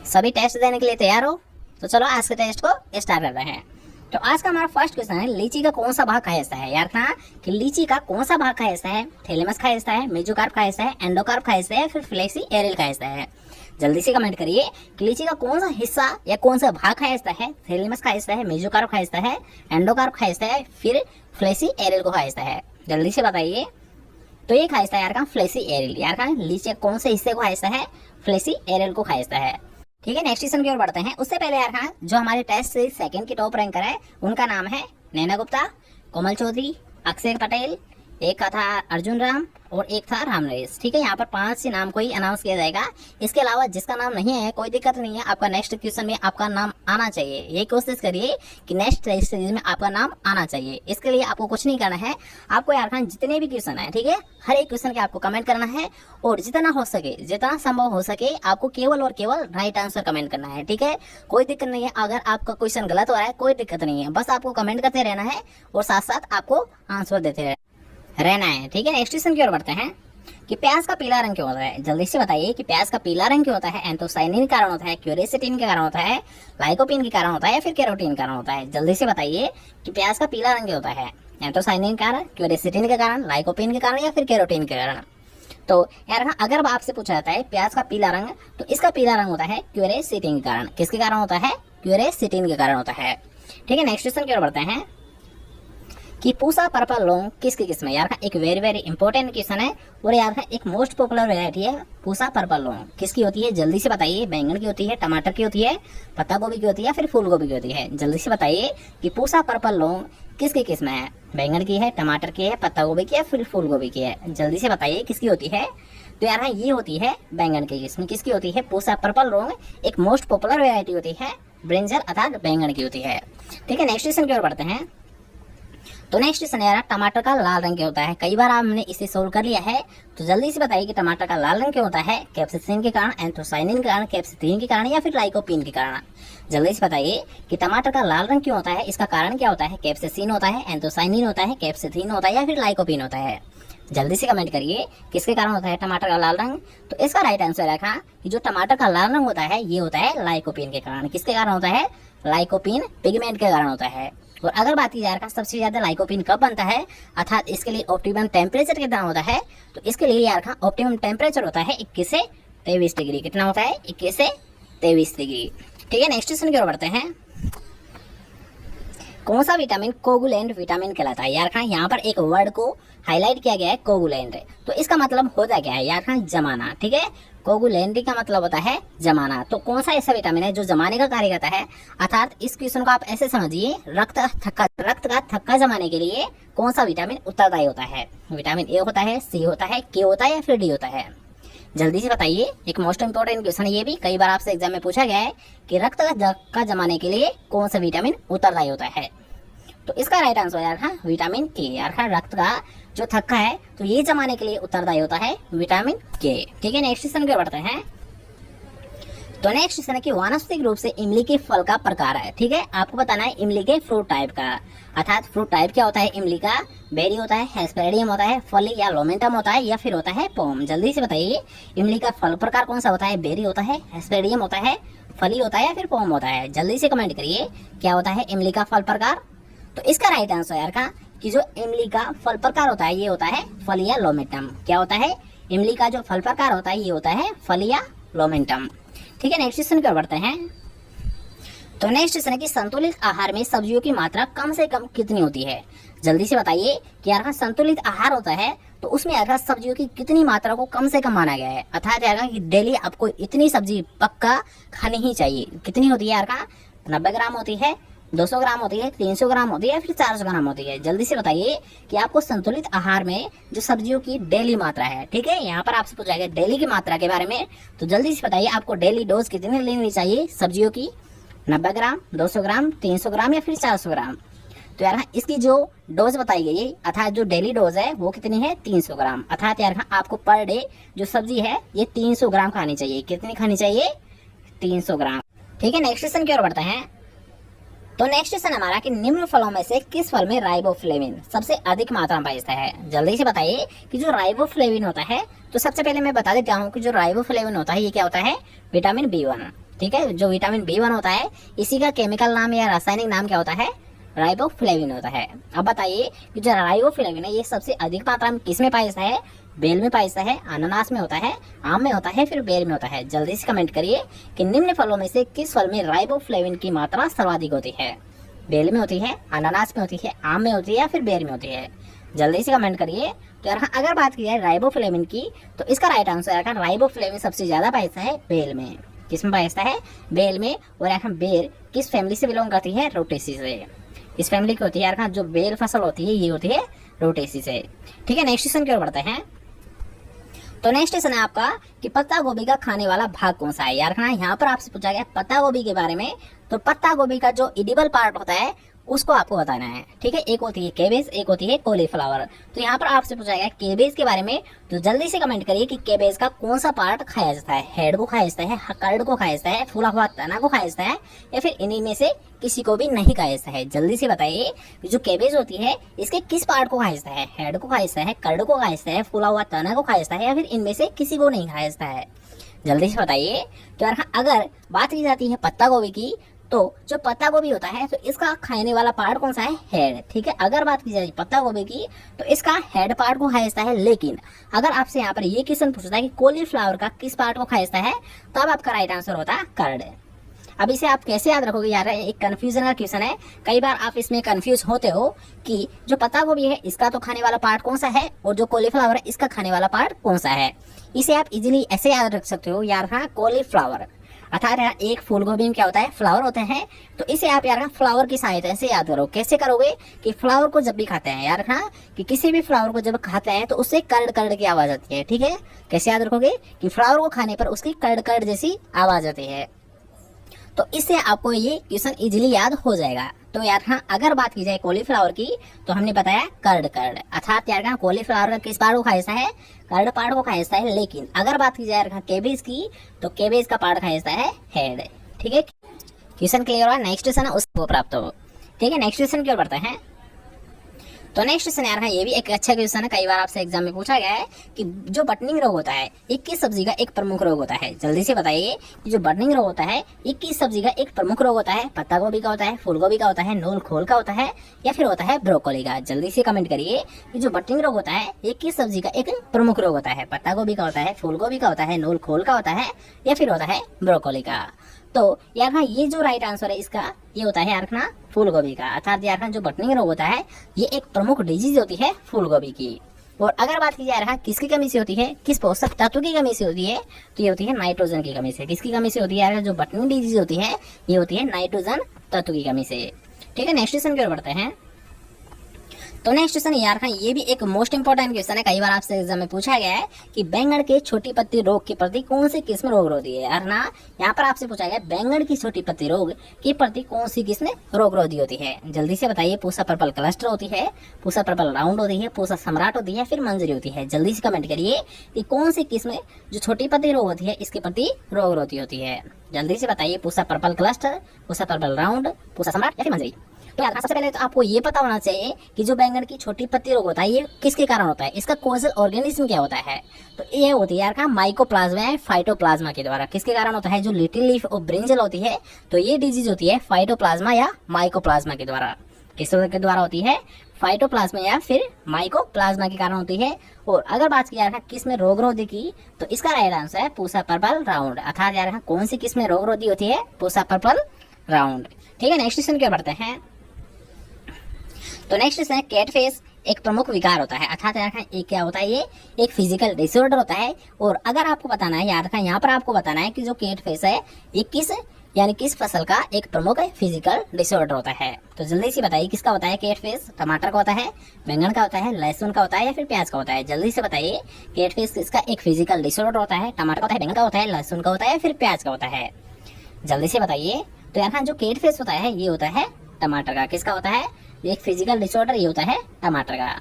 सभी टेस्ट देने के लिए तैयार हो? तो चलो आज के टेस्ट को स्टार्ट करते हैं। तो आज का हमारा फर्स्ट क्वेश्चन है, लीची का कौन सा भाग का हिस्सा है? याद रखना कि लीची का कौन सा भाग का हिस्सा है? थैलेमस का हिस्सा है, मेसोकार्प का हिस्सा है, एंडोकार्प का हिस्सा है, फिर फ्लेक्सी एरियल का हिस्सा है। जल्दी से कमेंट करिए कि लीची का कौन सा हिस्सा या कौन सा भाग का हिस्सा है? थैलेमस का हिस्सा है, मेसोकार्प का हिस्सा है, एंडोकार्प का हिस्सा है, फिर फ्लेक्सी एरियल का हिस्सा है। जल्दी से बताइए। तो ये का हिस्सा यार का फ्लेक्सी एरियल। यार का लीची कौन से हिस्से का हिस्सा है? फ्लेक्सी एरियल को हिस्सा है। ठीक है, नेक्स्ट क्वेश्चन की ओर बढ़ते हैं। उससे पहले यार हाँ, जो हमारे टेस्ट से सेकंड की टॉप रैंकर है उनका नाम है नैना गुप्ता, कोमल चौधरी, अक्षय पटेल, एक का था अर्जुन राम और एक था रामनरेश। ठीक है, यहाँ पर 5 से नाम को ही अनाउंस किया जाएगा। इसके अलावा जिसका नाम नहीं है कोई दिक्कत नहीं है, आपका नेक्स्ट क्वेश्चन में आपका नाम आना चाहिए। ये कोशिश करिए कि नेक्स्ट टेस्ट सीरीज में आपका नाम आना चाहिए। इसके लिए आपको कुछ नहीं करना है, आपको यार खान जितने भी क्वेश्चन है, ठीक है, हर एक क्वेश्चन के आपको कमेंट करना है और जितना हो सके, जितना संभव हो सके आपको केवल और केवल राइट आंसर कमेंट करना है। ठीक है, कोई दिक्कत नहीं है अगर आपका क्वेश्चन गलत हो रहा है, कोई दिक्कत नहीं है, बस आपको कमेंट करते रहना है और साथ साथ आपको आंसर देते रहना है। ठीक है, नेक्स्ट क्वेश्चन की ओर बढ़ते हैं कि प्याज का पीला रंग क्यों होता है? जल्दी से बताइए कि प्याज का पीला रंग क्यों होता है? एंथोसाइनिन के कारण होता है, क्यूरेसिटिन के कारण होता है, लाइकोपीन के कारण होता है या फिर कैरोटीन के कारण होता है? जल्दी से बताइए कि प्याज का पीला रंग क्यों होता है? एंथोसाइनिन के कारण, क्यूरेसिटिन के कारण, लाइकोपीन के कारण या फिर कैरोटीन के कारण? तो यार अगर आपसे पूछा जाता है प्याज का पीला रंग, तो इसका पीला रंग होता है क्यूरेसिटिन के कारण। किसके कारण होता है? क्यूरेसिटिन के कारण होता है। ठीक है, नेक्स्ट क्वेश्चन की ओर बढ़ते हैं कि पूसा पर्पल लौंग किसकी किस्म है? यार एक वेरी इंपॉर्टेंट क्वेश्चन है और यार एक मोस्ट पॉपुलर वैरायटी है पूसा पर्पल लौंग। किसकी होती है? जल्दी से बताइए। बैंगन की होती है, टमाटर की होती है, पत्ता गोभी की होती है, फिर फूल गोभी की होती है? जल्दी से बताइए कि पूसा पर्पल लौंग किसकी किस्म है? बैंगन की है, टमाटर की है, पत्ता गोभी की है, फिर फूल गोभी की है? जल्दी से बताइए किसकी होती है? तो यार ये होती है बैंगन की किस्म। किसकी होती है? पूसा पर्पल लौंग एक मोस्ट पॉपुलर वैरायटी होती है, ब्रिंजल अर्थात बैंगन की होती है। ठीक है, नेक्स्ट क्वेश्चन की ओर बढ़ते हैं। तो नेक्स्ट क्वेश्चन यार टमाटर का लाल रंग क्यों होता है? कई बार हमने इसे सोल्व कर लिया है, तो जल्दी से बताइए कि टमाटर का लाल रंग क्यों होता है? कैप्सिसिन के कारण, एंथोसाइनिन के कारण, कैप्सिथिन के कारण या फिर लाइकोपीन के कारण? जल्दी से बताइए कि टमाटर का लाल रंग क्यों होता है? इसका कारण क्या होता है? कैप्सिसिन होता है, एंथोसाइनिन होता है, कैप्सिथिन होता है या फिर लाइकोपीन होता है? जल्दी से कमेंट करिए किसके कारण होता है टमाटर का लाल रंग। तो इसका राइट आंसर रखा कि जो टमाटर का लाल रंग होता है ये होता है लाइकोपीन के कारण। किसके कारण होता है? लाइकोपीन पिगमेंट के कारण होता है। और अगर बात की जाए सबसे ज्यादा लाइकोपीन कब बनता है, अर्थात इसके लिए ऑप्टिमम टेम्परेचर कितना होता है, तो इसके लिए यार ऑप्टिमम टेम्परेचर होता है 21 से 23 डिग्री। कितना होता है? 21 से 23 डिग्री। ठीक है, नेक्स्ट क्वेश्चन की ओर बढ़ते हैं। कौन सा विटामिन कोगुलेंट विटामिन कहलाता है? यार यहाँ पर एक वर्ड को हाईलाइट किया गया है, कोगुलेंट। तो इसका मतलब होता क्या है? यार जमाना। ठीक है, कोगुलेंट का मतलब होता है जमाना। तो कौन सा ऐसा विटामिन है जो जमाने का कार्य करता है? अर्थात इस क्वेश्चन को आप ऐसे समझिए, रक्त का थक्का जमाने के लिए कौन सा विटामिन उत्तरदायी होता है? विटामिन ए होता है, सी होता है, के होता है या फिर डी होता है? जल्दी से बताइए। एक मोस्ट इंपोर्टेंट क्वेश्चन ये भी कई बार आपसे एग्जाम में पूछा गया है कि रक्त का जमाने के लिए कौन सा विटामिन उत्तरदायी होता है? तो इसका राइट आंसर यार था विटामिन के। यार रक्त का जो थक्का है तो ये जमाने के लिए उत्तरदायी होता है विटामिन के। ठीक है, नेक्स्ट क्वेश्चन की ओर बढ़ते हैं। तो नेक्स्ट क्वेश्चन है कि वानस्पतिक रूप से इमली के फल का प्रकार है। ठीक है, आपको बताना है इमली के फ्रूट टाइप का। अर्थात फ्रूट टाइप क्या होता है इमली का? बेरी होता है, हेस्पेरिडियम होता है, फली या लोमेंटम होता है या फिर होता है पोम? जल्दी से बताइए इमली का फल प्रकार कौन सा होता है? बेरी होता है, हेस्पेरिडियम होता है, फली होता है या फिर पोम होता है? जल्दी से कमेंट करिए क्या होता है इमली का फल प्रकार। तो इसका राइट आंसर यार का कि जो इमली का फल प्रकार होता है ये होता है फली या लोमेंटम। क्या होता है? इमली का जो फल प्रकार होता है ये होता है फली या लोमेंटम। ठीक है, नेक्स्ट क्वेश्चन की ओर बढ़ते हैं। तो नेक्स्ट क्वेश्चन है कि संतुलित आहार में सब्जियों की मात्रा कम से कम कितनी होती है? जल्दी से बताइए कि यार संतुलित आहार होता है तो उसमें यार सब्जियों की कितनी मात्रा को कम से कम माना गया है? अर्थात यार कि डेली आपको इतनी सब्जी पक्का खानी ही चाहिए। कितनी होती है यार का? 90 ग्राम होती है, 200 ग्राम होती है, 300 ग्राम होती है या फिर 400 ग्राम होती है? जल्दी से बताइए कि आपको संतुलित आहार में जो सब्जियों की डेली मात्रा है, ठीक है, यहाँ पर आपसे पूछा गया डेली की मात्रा के बारे में। तो जल्दी से बताइए आपको डेली डोज कितनी लेनी चाहिए सब्जियों की? 90 ग्राम, 200 ग्राम, 300 ग्राम या फिर 400 ग्राम? तो यार इसकी जो डोज बताई गई है अर्थात जो डेली डोज है वो कितनी है? 300 ग्राम। अर्थात यार आपको पर डे जो सब्जी है ये 300 ग्राम खानी चाहिए। कितनी खानी चाहिए? 300 ग्राम। ठीक है, नेक्स्ट क्वेश्चन की ओर बढ़ते हैं। तो नेक्स्ट क्वेश्चन हमारा कि निम्न फलों में से किस फल में राइबोफ्लेविन सबसे अधिक मात्रा में पाया है? जल्दी से बताइए कि जो राइबोफ्लेविन होता है, तो सबसे पहले मैं बता देता हूँ कि जो राइबोफ्लेविन होता है ये क्या होता है? Vitamin B1। ठीक है। जो विटामिन B1 होता है इसी का केमिकल नाम या रासायनिक नाम क्या होता है, राइबोफ्लेविन होता है। अब बताइए कि जो राइबोफ्लेविन है ये सबसे अधिक मात्रा में किस में पाया जाता है, बेल में पाया जाता है, अनानास में होता है, आम में होता है, फिर बेर में होता है। जल्दी से कमेंट करिए कि निम्न फलों में से किस फल में राइबोफ्लेविन की मात्रा सर्वाधिक होती है, बेल में होती है, अनानास में होती है, आम में होती है या फिर बेर में होती है। जल्दी से कमेंट करिए। तो यार अगर बात की जाए राइबोफ्लेविन की तो इसका राइट आंसर है राइबोफ्लेविन सबसे ज्यादा पाया जाता है बेल में। किसमें पाया जाता है, बेल में। और यार बेर किस फैमिली से बिलोंग करती है, रोटेसी से। इस फैमिली की होती है यार जो बेल फसल होती है ये होती है रोटेसी से। ठीक है, नेक्स्ट क्वेश्चन की ओर बढ़ते हैं। तो नेक्स्ट क्वेश्चन है आपका कि पत्ता गोभी का खाने वाला भाग कौन सा है। यार यहाँ पर आपसे पूछा गया पत्ता गोभी के बारे में। तो पत्ता गोभी का जो एडिबल पार्ट होता है उसको आपको बताना है। ठीक है, एक होती है केबेज, एक होती है कॉलीफ्लावर। तो यहाँ पर आपसे पूछा गया केबेज के बारे में। तो जल्दी से कमेंट करिए कि केबेज का कौन सा पार्ट खाया जाता है, हेड को खाया जाता है, कर्ड को खाया जाता है, फूला हुआ तना को खाया जाता है या फिर इन्हीं में से किसी को भी नहीं खाया जाता है। जल्दी से बताइए जो केबेज होती है इसके किस पार्ट को खाया जाता है, हेड को खाया जाता है, कर्ड को खाया जाता है, फूला हुआ तना को खाया जाता है या फिर इनमें से किसी को नहीं खाया जाता है। जल्दी से बताइए। तो यार अगर बात की जाती है पत्ता गोभी की तो जो पत्ता गोभी होता है तो इसका खाने वाला पार्ट कौन सा है, हेड। ठीक है, अगर बात की जाए पत्ता गोभी की तो इसका हेड पार्ट को खाया जाता है। लेकिन अगर आपसे यहाँ पर ये क्वेश्चन पूछता है कि कॉलीफ्लावर का किस पार्ट को खाया जाता है तो अब आपका राइट आंसर होता है कर्ड। अब इसे आप कैसे याद रखोगे यार, एक कंफ्यूजन का क्वेश्चन है। कई बार आप इसमें कंफ्यूज होते हो कि जो पत्ता गोभी है इसका तो खाने वाला पार्ट कौन सा है और जो कॉलीफ्लावर है इसका खाने वाला पार्ट कौन सा है। इसे आप इजीली ऐसे याद रख सकते हो यार, हाँ कॉलीफ्लावर अर्थात यार एक फूल गोभी में क्या होता है, फ्लावर होते हैं। तो इसे आप यार फ्लावर की सहायता से याद करो। कैसे करोगे कि फ्लावर को जब भी खाते हैं यार हाँ कि किसी भी फ्लावर को जब खाते हैं तो उससे कर्ड कर्ड की आवाज आती है। ठीक है, कैसे याद रखोगे कि फ्लावर को खाने पर उसकी कर्ड कर्ड जैसी आवाज आती है। तो इससे आपको ये क्वेश्चन इजीली याद हो जाएगा। तो यार हाँ अगर बात की जाए कॉलीफ्लावर की तो हमने बताया कर्ड कर्ड अर्थात यार कॉलीफ्लावर का किस पार्ट को खाया जाता है, कर्ड पार्ट को खाया जाता है। लेकिन अगर बात की जाए यार केबेज की तो केबेज का पार्ट खाया जाता है हेड। ठीक है, क्वेश्चन क्लियर हुआ। नेक्स्ट क्वेश्चन है उसको प्राप्त हो। ठीक है, नेक्स्ट क्वेश्चन की ओर बढ़ते हैं। तो नेक्स्ट क्वेश्चन यार ये भी एक अच्छा क्वेश्चन है, कई बार आपसे एग्जाम में पूछा गया है कि जो बटनिंग रोग होता है ये किस सब्जी का एक प्रमुख रोग होता है। जल्दी से बताइए कि जो बटनिंग रोग होता है ये किस सब्जी का एक प्रमुख रोग होता है, पत्ता गोभी का होता है, फूल गोभी का होता है, नूल खोल का होता है या फिर होता है ब्रोकोली का। जल्दी से कमेंट करिए कि जो बटनिंग रोग होता है ये किस सब्जी का एक प्रमुख रोग होता है, पत्ता गोभी का होता है, फूल गोभी का होता है, नूल खोल का होता है या फिर होता है ब्रोकोली का। तो यार हाँ ये जो राइट आंसर है इसका ये होता है यार ना फूल गोभी का। अर्थात यार हाँ जो बटनिंग रोग होता है ये एक प्रमुख डिजीज होती है फूल गोभी की। और अगर बात की जाए रहा किसकी कमी से होती है, किस पोषक तत्व की कमी से होती है तो ये होती है नाइट्रोजन की कमी से। किसकी कमी से होती है यार, जो बटनिंग डिजीज होती है ये होती है नाइट्रोजन तत्व की कमी से। ठीक है, नेक्स्ट क्वेश्चन की ओर बढ़ते हैं। तो नेक्स्ट क्वेश्चन यार हाँ ये भी एक मोस्ट इंपोर्टेंट क्वेश्चन है, कई बार आपसे एग्जाम में पूछा गया है कि बैंगन के छोटी पत्ती रोग के प्रति कौन सी किस्म रोग रोधी है। यार ना यहाँ पर आपसे पूछा गया बैंगन की छोटी पत्ती रोग के प्रति कौन सी किस्म रोग रोधी होती है। जल्दी से बताइए, पूसा पर्पल क्लस्टर होती है, पूसा पर्पल राउंड होती है, पूसा सम्राट होती है, फिर मंजरी होती है। जल्दी से कमेंट करिए कि कौन सी किस्म जो छोटी पत्ती रोग होती है इसके प्रति रोग रोधी होती है। जल्दी से बताइए, Pusa purple cluster, Pusa purple round, Pusa सम्राट या फिर मंजरी। तो यार सबसे पहले तो आपको ये पता होना चाहिए कि जो बैंगन की छोटी पत्ती रोग होता है ये किसके कारण होता है, इसका कॉजल ऑर्गेनिज्म क्या होता है। तो ये होती है यार का माइकोप्लाज्मा या फाइटोप्लाज्मा के द्वारा। किसके कारण होता है, जो लिटिल लीफ और ब्रिंजल होती है तो ये डिजीज होती है फाइटोप्लाज्मा या माइकोप्लाज्मा के द्वारा। किस के द्वारा होती है, फाइटोप्लाज्मा या फिर माइकोप्लाज्मा के कारण होती है। और अगर बात की यार किस में रोग रोधी की तो इसका राइट आंसर है पूसा पर्पल राउंड। अर्थात यार कौन सी किस में रोग रोधी होती है, पूसा पर्पल राउंड। ठीक है, नेक्स्ट क्वेश्चन की ओर बढ़ते हैं। तो नेक्स्ट है कैट फेस एक प्रमुख विकार होता है। अर्थात यार ये क्या होता है, ये एक फिजिकल डिसऑर्डर होता है। और अगर आपको बताना है यार यहाँ पर आपको बताना है कि जो कैट फेस है ये किस यानी किस फसल का एक प्रमुख फिजिकल डिसऑर्डर होता है। तो जल्दी से बताइए किसका होता है कैट फेस, टमाटर का होता है, बैंगन का होता है, लहसुन का होता है या फिर प्याज का होता है। जल्दी से बताइए, कैट फेस किसका एक फिजिकल डिसऑर्डर होता है, टमाटर का होता है, बैंगन का होता है, लहसुन का होता है या फिर प्याज का होता है। जल्दी से बताइए। तो यार जो कैट फेस होता है ये होता है टमाटर का। किसका होता है, एक फिजिकल डिसऑर्डर ये होता है टमाटर का।